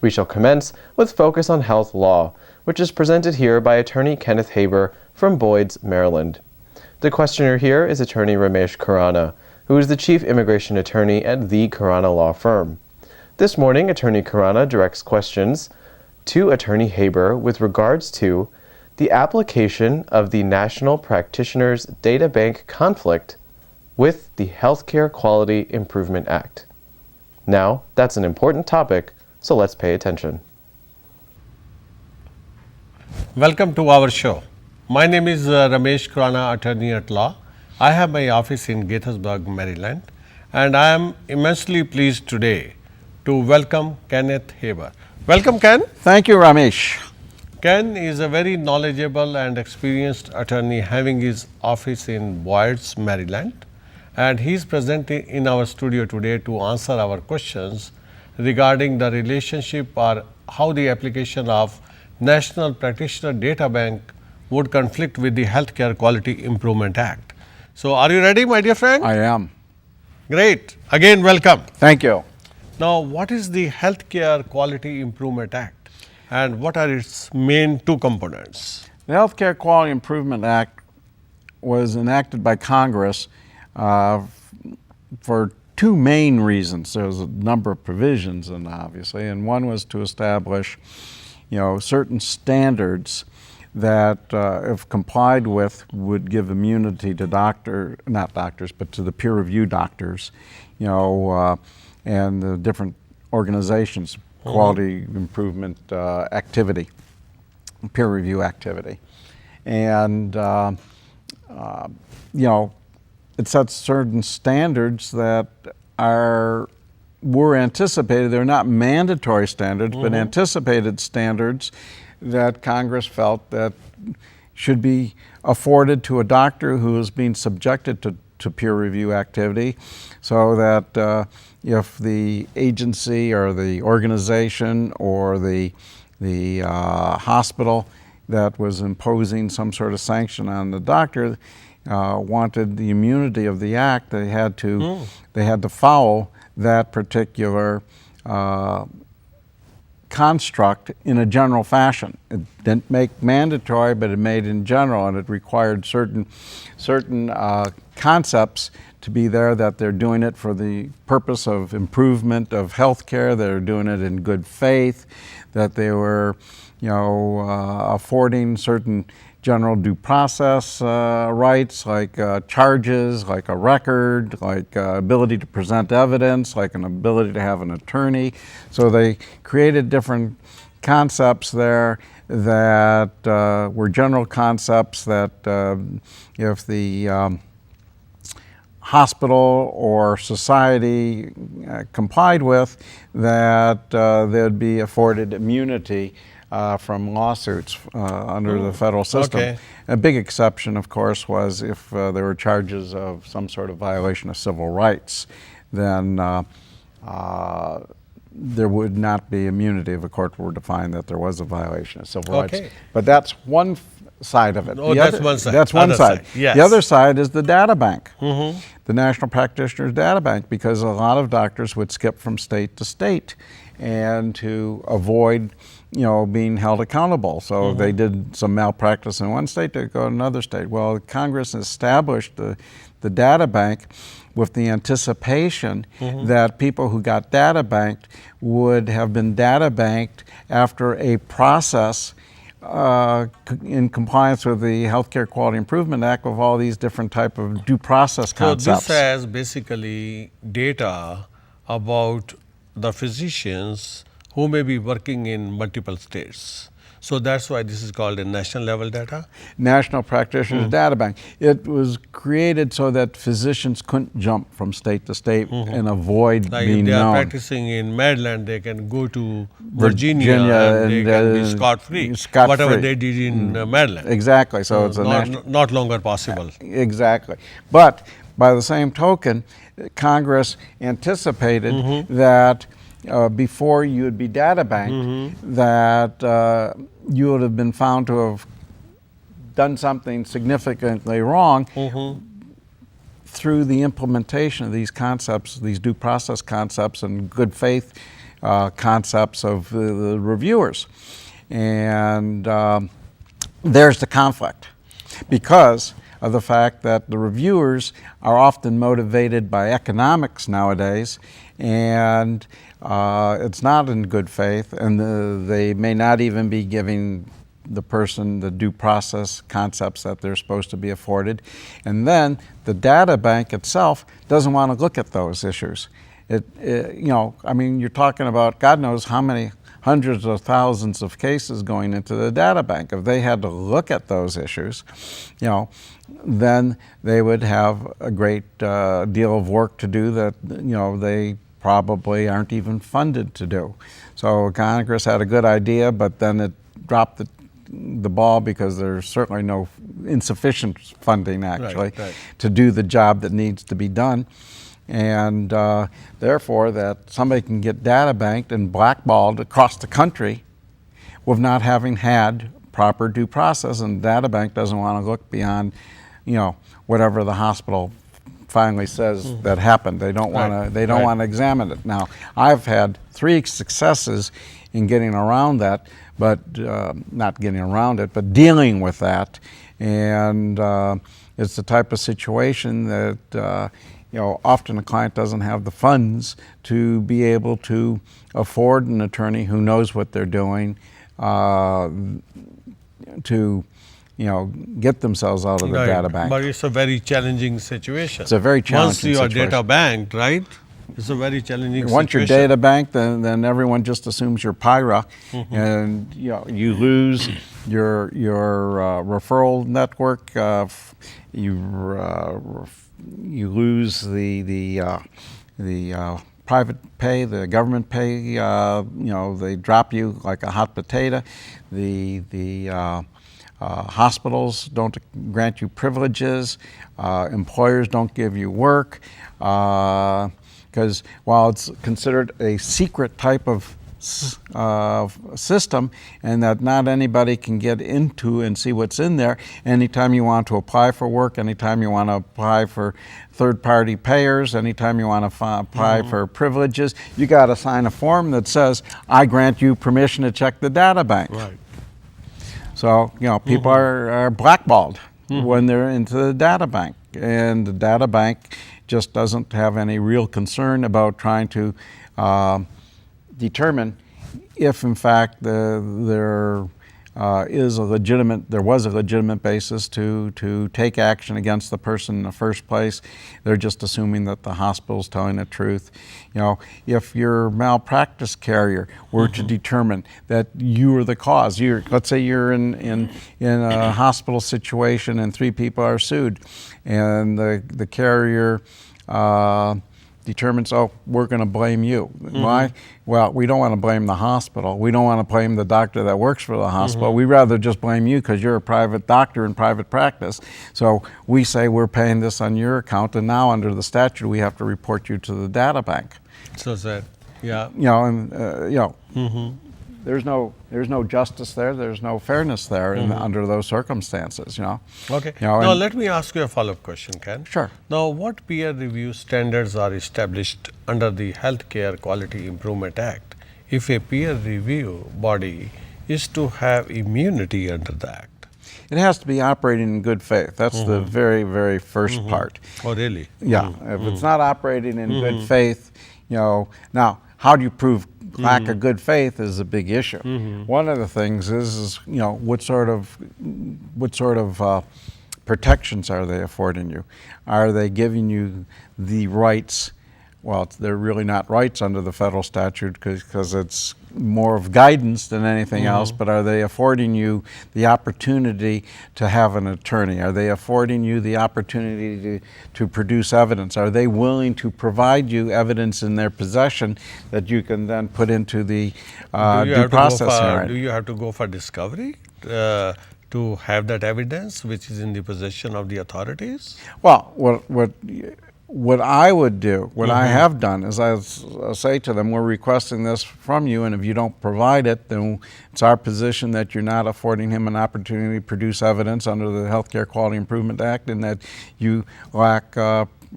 We shall commence with Focus on Health Law, which is presented here by Attorney Kenneth Haber from Boyd's, Maryland. The questioner here is Attorney Ramesh Khurana, who is the Chief Immigration Attorney at the Khurana Law Firm. This morning, Attorney Khurana directs questions to Attorney Haber with regards to the application of the National Practitioners Data Bank conflict with the Healthcare Quality Improvement Act. Now, that's an important topic, so let's pay attention. Welcome to our show. My name is Ramesh Khurana, Attorney at Law. I have my office in Gaithersburg, Maryland, and I am immensely pleased today to welcome Kenneth Haber. Welcome, Ken. Thank you, Ramesh. Ken is a very knowledgeable and experienced attorney having his office in Boyd's, Maryland, and he is present in our studio today to answer our questions regarding the relationship or how the application of National Practitioner Data Bank would conflict with the Healthcare Quality Improvement Act. So, are you ready, my dear friend? I am. Great. Again, welcome. Thank you. Now, what is the Healthcare Quality Improvement Act and what are its main two components? The Healthcare Quality Improvement Act was enacted by Congress for two main reasons. There was a number of provisions, and obviously, and one was to establish, certain standards that, if complied with, would give immunity to not doctors, but to the peer review doctors, and the different organizations, quality improvement activity, peer review activity, and it sets certain standards that were anticipated. They're not mandatory standards, but anticipated standards that Congress felt that should be afforded to a doctor who is being subjected to peer review activity, so that if the agency or the organization or the hospital that was imposing some sort of sanction on the doctor wanted the immunity of the act, they had to follow that particular construct in a general fashion. It didn't make mandatory, but it made in general, and it required certain concepts to be there, that they're doing it for the purpose of improvement of healthcare, they're doing it in good faith, that they were affording certain general due process rights, like charges, like a record, like ability to present evidence, like an ability to have an attorney. So they created different concepts there that were general concepts that if the hospital or society complied with, that they'd be afforded immunity from lawsuits under the federal system. Okay. A big exception, of course, was if there were charges of some sort of violation of civil rights, then there would not be immunity if a court were to find that there was a violation of civil rights. But that's one side of it. Oh, that's one side. That's one side. Yes. The other side is the data bank, the National Practitioners Data Bank, because a lot of doctors would skip from state to state, and to avoid being held accountable. So if they did some malpractice in one state, they'd go to another state. Well, Congress established the data bank with the anticipation that people who got data banked would have been data banked after a process in compliance with the Healthcare Quality Improvement Act, of all these different type of due process concepts. So this has basically data about the physicians who may be working in multiple states. So that's why this is called a national level data? National Practitioners Data Bank. It was created so that physicians couldn't jump from state to state and avoid like being if they are known. practicing in Maryland, they can go to Virginia and they can be scot-free, whatever they did in Maryland. Exactly. So it's a not longer possible. Exactly. But by the same token, Congress anticipated that before you would be data banked, that you would have been found to have done something significantly wrong through the implementation of these concepts, these due process concepts, and good faith concepts of the reviewers. And there's the conflict, because of the fact that the reviewers are often motivated by economics nowadays, and it's not in good faith, and they may not even be giving the person the due process concepts that they're supposed to be afforded. And then the data bank itself doesn't want to look at those issues. I mean, you're talking about God knows how many hundreds of thousands of cases going into the data bank. If they had to look at those issues, then they would have a great deal of work to do that, they probably aren't even funded to do. So Congress had a good idea, but then it dropped the ball because there's certainly no insufficient funding actually to do the job that needs to be done. And therefore that somebody can get data banked and blackballed across the country with not having had proper due process, and the data bank doesn't want to look beyond whatever the hospital finally says that happened. They don't want to. They don't want to examine it. Now, I've had 3 successes in getting around that, but not getting around it, but dealing with that. And it's the type of situation that often a client doesn't have the funds to be able to afford an attorney who knows what they're doing to get themselves out of the data bank. But it's a very challenging situation. It's a very challenging situation. Once you are data banked, right? It's a very challenging situation. Once you're data banked, then everyone just assumes you're PIRA, and you lose your referral network. You lose the private pay, the government pay. They drop you like a hot potato. The hospitals don't grant you privileges. Employers don't give you work. Because while it's considered a secret type of system, and that not anybody can get into and see what's in there, anytime you want to apply for work, anytime you want to apply for third-party payers, anytime you want to apply for privileges, you got to sign a form that says, I grant you permission to check the data bank. Right. So, people are blackballed when they're into the data bank, and the data bank just doesn't have any real concern about trying to determine if, in fact, there was a legitimate basis to take action against the person in the first place. They're just assuming that the hospital's telling the truth. If your malpractice carrier were to determine that you are the cause, let's say you're in a hospital situation and 3 people are sued, and the carrier determines, we're going to blame you. Why? Well, we don't want to blame the hospital. We don't want to blame the doctor that works for the hospital. We'd rather just blame you because you're a private doctor in private practice. So we say we're paying this on your account, and now under the statute we have to report you to the data bank. So sad. Yeah. There's no justice there. There's no fairness there under those circumstances. Okay. Now let me ask you a follow-up question, Ken. Sure. Now, what peer review standards are established under the Healthcare Quality Improvement Act if a peer review body is to have immunity under the Act? It has to be operating in good faith. That's the very, very first part. Oh, really? Yeah. If it's not operating in good faith, now how do you prove lack of good faith is a big issue. One of the things is what sort of protections are they affording you? Are they giving you the rights? Well, they're really not rights under the federal statute because it's more of guidance than anything else, but are they affording you the opportunity to have an attorney? Are they affording you the opportunity to produce evidence? Are they willing to provide you evidence in their possession that you can then put into the due process hearing? Do you have to go for discovery to have that evidence which is in the possession of the authorities? Well, what I would do, what I have done, is I'll say to them, we're requesting this from you, and if you don't provide it, then it's our position that you're not affording him an opportunity to produce evidence under the Healthcare Quality Improvement Act, and that you lack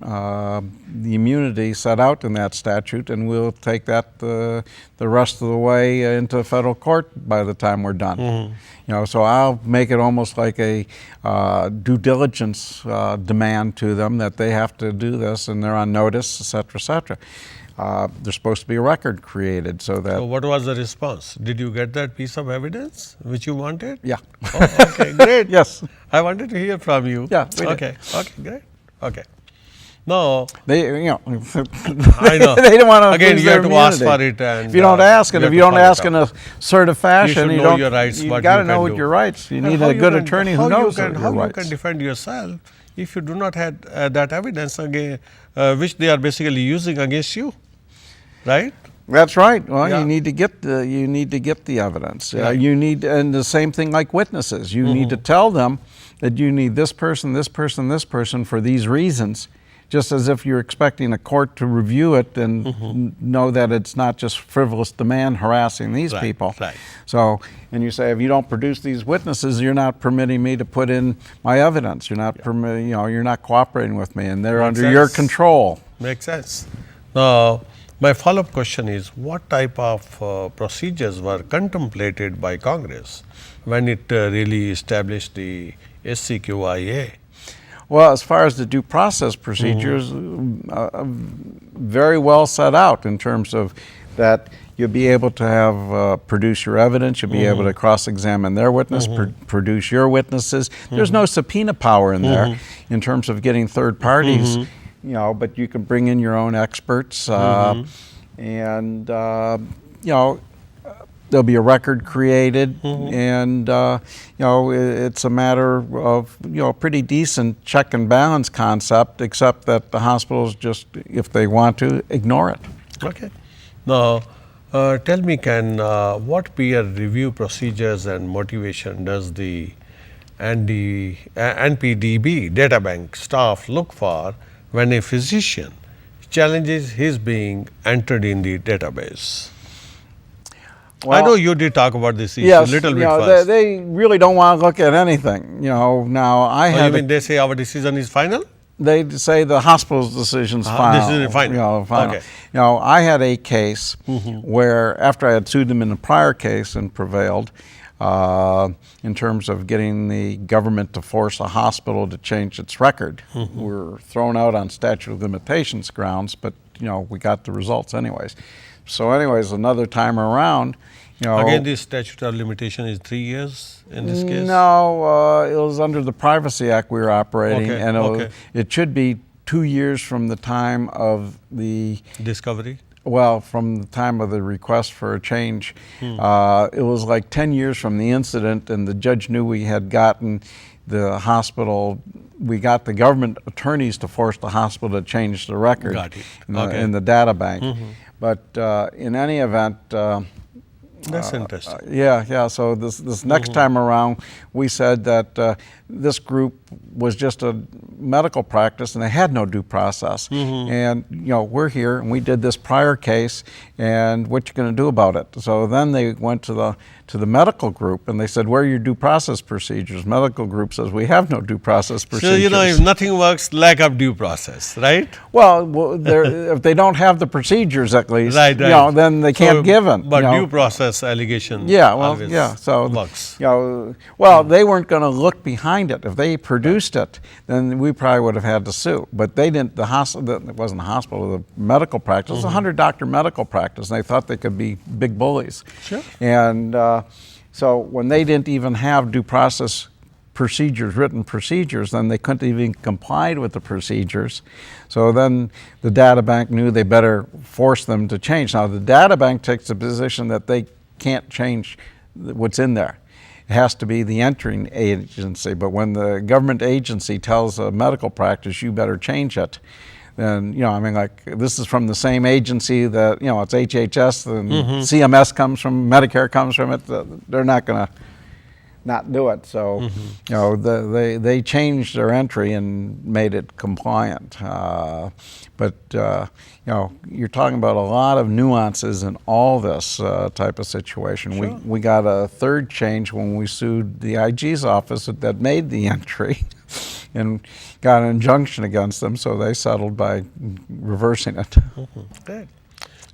the immunity set out in that statute, and we'll take that the rest of the way into federal court by the time we're done. You know, so I'll make it almost like a due diligence demand to them that they have to do this, and they're on notice, et cetera, et cetera. There's supposed to be a record created so that. So what was the response? Did you get that piece of evidence which you wanted? Yeah. Oh, okay, great. Yes. I wanted to hear from you. Yeah, we did. Okay. Okay, great. Okay. No, They, you know, I know. they don't want to Again, lose you have their to ask immunity. for it, and If you don't ask, and if you don't ask in a assertive fashion, should you know don't. your rights, You what got to you know can what do. your rights. You And need how a you good can- attorney how who you knows can- your How rights. you can defend yourself if you do not have that evidence again, which they are basically using against you, right? That's right. Well, Yeah. you need to get the evidence. Yeah. You need, and the same thing like witnesses. You need to tell them that you need this person, this person, this person for these reasons, just as if you're expecting a court to review it and know that it's not just frivolous demand harassing these Right, people. right. So, and you say, if you don't produce these witnesses, you're not permitting me to put in my evidence. You're not permitting, you know, you're not cooperating with me, and they're Makes under your sense. control. Makes sense. Now, my follow-up question is, what type of procedures were contemplated by Congress when it really established the HCQIA? Well, as far as the due process procedures, very well set out in terms of that you'll be able to have produce your evidence, you'll be able to cross-examine their witness, produce your witnesses. There's no subpoena power in there in terms of getting third parties, you know, but you can bring in your own experts, and you know, there'll be a record created, and you know, it's a matter of, you know, pretty decent check and balance concept, except that the hospitals just, if they want to, ignore it. Okay. Now, tell me, what peer review procedures and motivation does the NPDB databank staff look for when a physician challenges his being entered in the database? I know you did talk about this issue a little bit you know, first. they really don't want to look at anything. You know, now I Oh, you had. mean they say our decision is final? They say the hospital's decision's final. Decision is final. You know, final. Okay. You know, I had a case where, after I had sued them in a prior case and prevailed, in terms of getting the government to force a hospital to change its record. We were thrown out on statute of limitations grounds, but you know, we got the results anyways. So anyways, another time around, you know. Again, the statute of limitation is 3 years in this case? No, it was under the Privacy Act we were operating, Okay, and okay. it should be 2 years from the time of the, Discovery? well, from the time of the request for a change. It was like 10 years from the incident, and the judge knew we had gotten the hospital, we got the government attorneys to force the hospital to change the record Got it. in, the, Okay. in the data bank. But in any event, That's interesting. yeah. So this next time around, we said that this group was just a medical practice, and they had no due process. And you know, we're here, and we did this prior case, and what you going to do about it? So then they went to the medical group, and they said, "Where are your due process procedures?" Medical group says, "We have no due process procedures." So, you know, if nothing works, lack of due process, right? Well, if they don't have the procedures, at least, Right. you know, then they can't give them. But you know. due process allegation Yeah, well, always yeah. So works. you know, well, they weren't going to look behind it. If they produced it, then we probably would have had to sue. But they didn't. The hospital, it wasn't a hospital, the medical practice, it was a 100-doctor medical practice, and they thought they could be big bullies. Sure. And so when they didn't even have due process procedures, written procedures, then they couldn't even comply with the procedures. So then the data bank knew they better force them to change. Now the data bank takes the position that they can't change what's in there. It has to be the entering agency. But when the government agency tells a medical practice, you better change it, then, you know, I mean, like, this is from the same agency that, you know, it's HHS, and CMS comes from, Medicare comes from it. They're not going to not do it. So, you know, they changed their entry and made it compliant. But you know, you're talking about a lot of nuances in all this type of situation. Sure. We got a third change when we sued the IG's office that made the entry. and got an injunction against them, so they settled by reversing it. Great.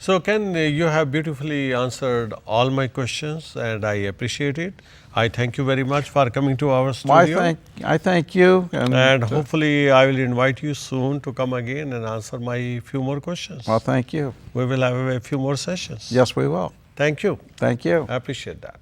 So, Ken, you have beautifully answered all my questions, and I appreciate it. I thank you very much for coming to our studio. Well, I thank you. And hopefully, I will invite you soon to come again and answer my few more questions. Well, thank you. We will have a few more sessions. Yes, we will. Thank you. Thank you. I appreciate that.